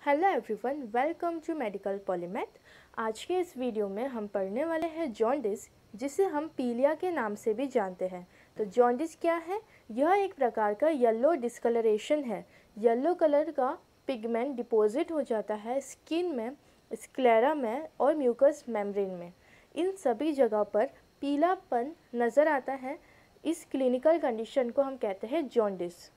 Hello everyone, welcome to medical polymath. आज के इस वीडियो में हम पढ़ने वाले हैं जॉन्डिस, जिसे हम पीलिया के नाम से भी जानते हैं। तो जॉन्डिस क्या है? यह एक प्रकार का येलो डिस्कलरेशन है। येलो कलर का पिगमेंट डिपॉजिट हो जाता है स्किन में, स्क्लेरा में और म्यूकस मेम्ब्रेन में। इन सभी जगह पर पीलापन नज़र आता है। इस क्लिनिकल कंडीशन को हम कहते हैं जॉन्डिस।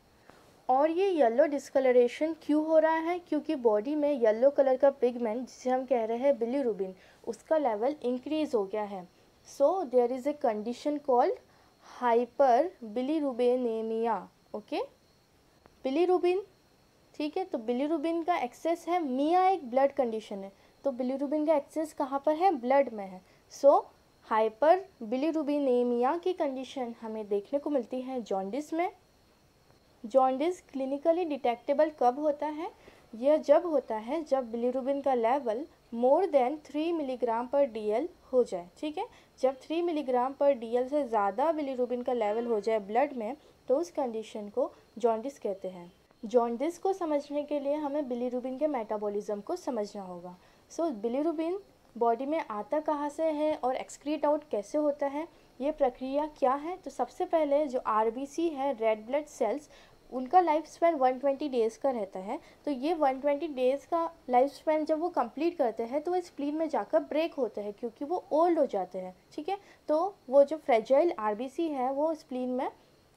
और ये येलो डिस्कलरेशन क्यों हो रहा है? क्योंकि बॉडी में येलो कलर का पिगमेंट, जिसे हम कह रहे हैं बिलीरुबिन, उसका लेवल इंक्रीज हो गया है। So there is a condition called hyperbilirubinaemia. Okay, bilirubin, ठीक है। तो बिलीरुबिन का एक्सेस है, मिया एक ब्लड कंडीशन है, तो बिलीरुबिन का एक्सेस कहाँ पर है? ब्लड में है। सो हाइपर बिलीरुबिनेमिया की कंडीशन हमें देखने को मिलती है जॉन्डिस में। जॉन्डिस क्लिनिकली डिटेक्टेबल कब होता है? यह जब होता है जब बिलीरुबिन का लेवल मोर देन 3 मिलीग्राम पर DL हो जाए, ठीक है। जब 3 मिलीग्राम पर DL से ज़्यादा बिलीरुबिन का लेवल हो जाए ब्लड में, तो उस कंडीशन को जॉन्डिस कहते हैं। जॉन्डिस को समझने के लिए हमें बिलीरुबिन के मेटाबॉलिज्म को समझना होगा। सो बिलीरुबिन बॉडी में आता कहाँ से है और एक्सक्रीट आउट कैसे होता है, ये प्रक्रिया क्या है? तो सबसे पहले जो RBC है, रेड ब्लड सेल्स, उनका लाइफ स्पैन 120 डेज़ का रहता है। तो ये 120 डेज़ का लाइफ स्पैन जब वो कंप्लीट करते हैं तो वो स्प्लीन में जाकर ब्रेक होते हैं, क्योंकि वो ओल्ड हो जाते हैं, ठीक है। तो वो जो फ्रेजाइल RBC है वो स्प्लीन में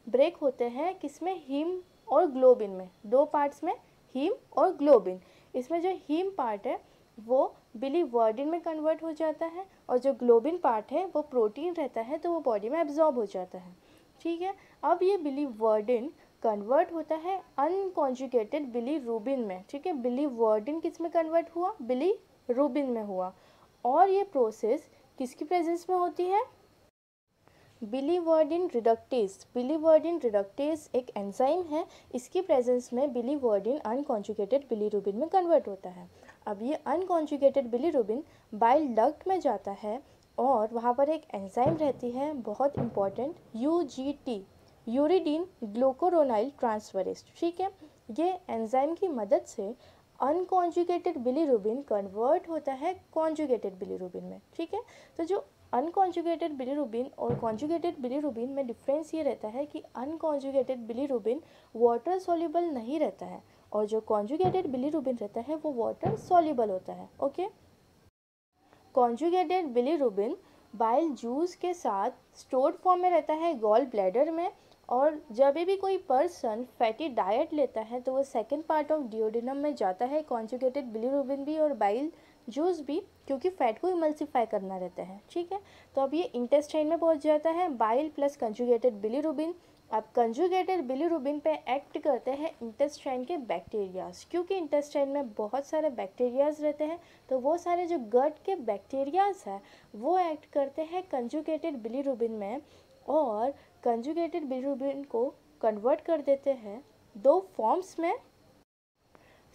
ब्रेक होते हैं, किसमें? हीम और ग्लोबिन में, दो पार्ट्स में, हीम और ग्लोबिन। इसमें जो हीम पार्ट है वो बिलीवर्डिन में कन्वर्ट हो जाता है, और जो ग्लोबिन पार्ट है वो प्रोटीन रहता है, तो वो बॉडी में एब्जॉर्ब हो जाता है, ठीक है। अब ये बिलीवर्डिन कन्वर्ट होता है अनकॉन्जुगेटेड बिलीरुबिन में, ठीक है। बिलीवर्डिन किस में कन्वर्ट हुआ? बिलीरुबिन में हुआ। और ये प्रोसेस किसकी प्रेजेंस में होती है? Biliverdin reductase. बिलीवर्डिन रिडक्टेज एक एंजाइम है, इसकी प्रेजेंस में बिलीवर्डिन अनकॉन्जुगेटेड बिलीरुबिन में कन्वर्ट होता है। अब ये अनकॉन्जुगेटेड बिलीरुबिन बाइल डक्ट में जाता है, और वहाँ पर एक एंजाइम रहती है बहुत इंपॉर्टेंट, UGT, यूरिडीन ग्लूकोरोनाइल ट्रांसफरेज, ठीक है। ये एंजाइम की मदद से अनकॉन्जुगेटेड बिलीरुबिन कन्वर्ट होता है कॉन्जुगेटेड बिलीरुबिन में, ठीक है। तो जो अनकॉन्जुगेटेड बिलीरुबिन और कॉन्जुगेटेड बिलीरुबिन में डिफरेंस ये रहता है कि अनकॉन्जुगेटेड बिलीरुबिन वाटर सॉल्युबल नहीं रहता है, और जो कॉन्जुगेटेड बिलीरुबिन रहता है वो वाटर सॉल्युबल होता है। Okay, conjugated bilirubin bile juice के साथ स्टोर्ड फॉर्म में रहता है गॉल ब्लैडर में, और जब भी कोई पर्सन फैटी डाइट लेता है तो वो सेकंड पार्ट ऑफ डिओडिनम में जाता है, कॉन्जुगेटेड बिलीरुबिन भी और बाइल जूस भी, क्योंकि फैट को इमल्सिफाई करना रहता है, ठीक है। तो अब ये इंटेस्टाइन में पहुंच जाता है, बाइल प्लस कंजुगेटेड बिलीरुबिन। अब कंजुगेटेड बिलीरुबिन पे एक्ट करते हैं इंटेस्टाइन के बैक्टीरियाज, क्योंकि इंटेस्टाइन में बहुत सारे बैक्टीरियाज रहते हैं, तो वो सारे जो गट के बैक्टीरियाज हैं वो एक्ट करते हैं कंजुगेटेड बिलीरुबिन में, और कंजुगेटेड बिलीरुबिन को कन्वर्ट कर देते हैं दो फॉर्म्स में।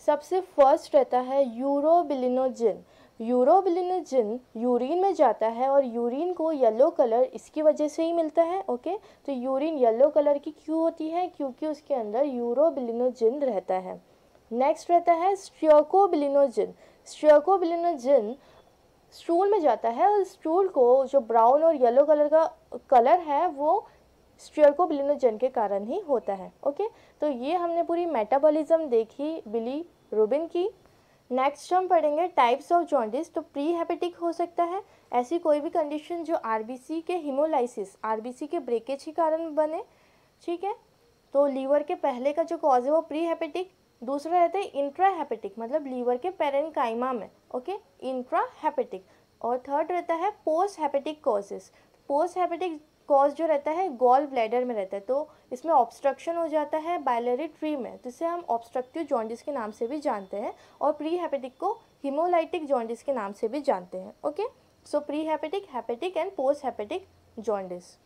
सबसे फर्स्ट रहता है यूरोबिलिनोजिन। यूरोबिलिनोजिन यूरिन में जाता है, और यूरिन को येलो कलर इसकी वजह से ही मिलता है। ओके, तो यूरिन येलो कलर की क्यों होती है? क्योंकि उसके अंदर यूरोबिलिनोजिन रहता है। नेक्स्ट रहता है स्ट्रियोकोबिलिनोजिन। स्ट्रियोकोबिलिनोजिन स्टूल में जाता है, और स्टूल को जो ब्राउन और येलो कलर का कलर है वो स्ट्रियोकोबिलिनोजिन के कारण ही होता है। ओके, तो ये हमने पूरी मेटाबॉलिज्म देखी बिलीरुबिन की। नेक्स्ट हम पढ़ेंगे टाइप्स ऑफ जॉन्डिस। तो प्री हेपेटिक हो सकता है, ऐसी कोई भी कंडीशन जो RBC के हिमोलाइसिस, RBC के ब्रेकेज के कारण बने, ठीक है। तो लीवर के पहले का जो कॉज है वो प्री हेपेटिक। दूसरा रहता है इंट्रा हेपेटिक, मतलब लीवर के पेरेन्काइमा में, ओके, इंट्रा हेपेटिक। और थर्ड रहता है post hepatic causes. Post hepatic cause जो रहता है गॉल ब्लैडर में रहता है, तो इसमें ऑब्स्ट्रक्शन हो जाता है बाइलरी ट्री में, जिसे हम ऑब्स्ट्रक्टिव जॉन्डिस के नाम से भी जानते हैं, और प्री हेपेटिक को हिमोलाइटिक जॉन्डिस के नाम से भी जानते हैं। Okay, so pre hepatic, hepatic and post hepatic jaundice.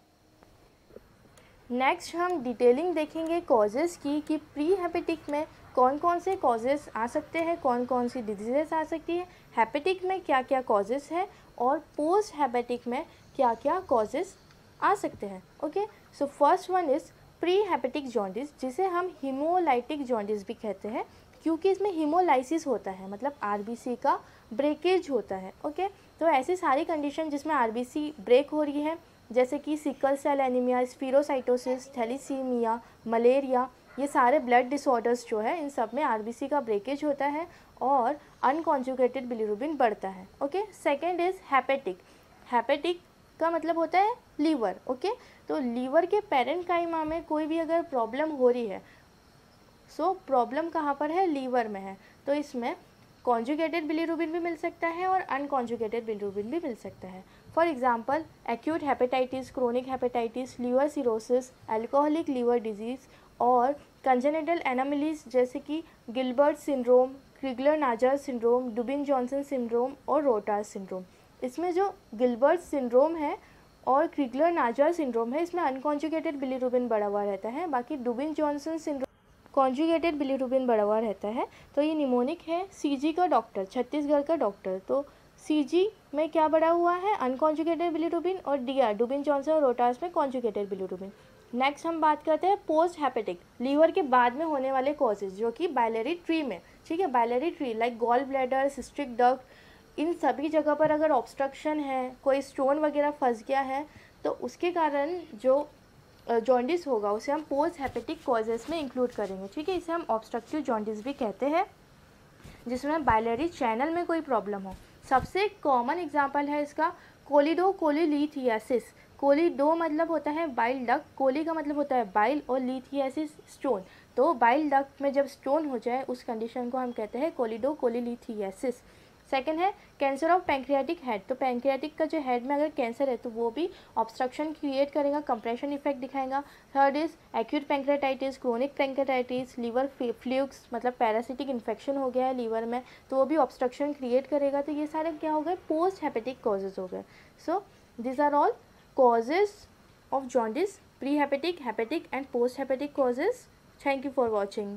Next हम डिटेलिंग देखेंगे कॉजेज़ की, कि प्री हेपेटिक में कौन कौन से कॉजेज़ आ सकते हैं, कौन कौन सी डिजीज़ेस आ सकती है, हेपेटिक में क्या क्या कॉजेज़ है, और पोस्ट हेपेटिक में क्या क्या कॉजेज़ आ सकते हैं। Okay, so first one is pre hepatic jaundice, जिसे हम हीमोलाइटिक जॉन्डिस भी कहते हैं, क्योंकि इसमें हीमोलाइसिस होता है, मतलब आरबीसी का ब्रेकेज होता है। ओके, तो ऐसी सारी कंडीशन जिसमें आरबीसी ब्रेक हो रही है, जैसे कि sickle cell anaemia, spherocytosis, thalassaemia, malaria, ये सारे ब्लड डिसऑर्डर्स जो है इन सब में आरबीसी का ब्रेकेज होता है और अनकॉन्जुगेटेड बिलीरुबिन बढ़ता है। Okay, second is hepatic. Hepatic का मतलब होता है लीवर। ओके, तो लीवर के पैरेन्काइमा में कोई भी अगर प्रॉब्लम हो रही है, सो प्रॉब्लम कहाँ पर है, लीवर में है, तो इसमें कॉन्जुगेटेड बिलीरुबिन भी मिल सकता है और अनकॉन्जुगेटेड बिलीरुबिन भी मिल सकता है। For example acute hepatitis, chronic hepatitis, liver cirrhosis, alcoholic liver disease और कंजेनिटल एनामलीज जैसे कि Gilbert syndrome, Crigler Najjar syndrome, Dubin Johnson syndrome और रोटार सिंड्रोम। इसमें जो गिलबर्ट सिंड्रोम है और क्रिगलर-नाजार सिंड्रोम है, इसमें अनकॉन्जुगेटेड बिलीरुबिन बढ़ा हुआ रहता है, बाकी डुबिन-जॉनसन सिंड्रोम कॉन्जुगेटेड बिलीरुबिन बढ़ा हुआ रहता है। तो ये निमोनिक है। सीजी का डॉक्टर, छत्तीसगढ़ का डॉक्टर, तो सीजी में क्या बढ़ा हुआ है, अनकॉन्जुगेटेड बिलीरुबिन, और डीआर डुबिन-जॉनसन और रोटार्स में कॉन्जुगेटेड बिलीरुबिन। नेक्स्ट हम बात करते हैं पोस्ट हेपेटिक, लीवर के बाद में होने वाले कॉजेज, जो कि बाइलरी ट्री में, ठीक है, biliary tree like gallbladder, cystic duct, इन सभी जगह पर अगर ऑब्स्ट्रक्शन है, कोई स्टोन वगैरह फंस गया है, तो उसके कारण जो जॉन्डिस होगा उसे हम पोस्ट हेपेटिक कॉजेस में इंक्लूड करेंगे। ठीक है, इसे हम ऑब्स्ट्रक्टिव जॉन्डिस भी कहते हैं, जिसमें बाइलरी चैनल में कोई प्रॉब्लम हो। सबसे कॉमन एग्जांपल है इसका कोलिडोकोलिलिथियासिस। कोलिडो मतलब होता है बाइल डक्ट, कोली का मतलब होता है बाइल और लिथियासिस स्टोन। तो बाइल डक्ट में जब स्टोन हो जाए उस कंडीशन को हम कहते हैं कोलिडोकोलिलिथियासिस। सेकेंड है कैंसर ऑफ पैंक्रियाटिक हेड। तो पैंक्रियाटिक का जो हेड में अगर कैंसर है तो वो भी ऑब्स्ट्रक्शन क्रिएट करेगा, कंप्रेशन इफेक्ट दिखाएगा। Third is acute pancreatitis, chronic pancreatitis, liver flukes मतलब पैरासिटिक इन्फेक्शन हो गया है लीवर में, तो वो भी ऑब्स्ट्रक्शन क्रिएट करेगा। तो ये सारे क्या हो गए, पोस्ट हेपेटिक कॉजेज हो गए। So this are all causes of jaundice, pre-hepatic, hepatic and post-hepatic causes. Thank you for watching.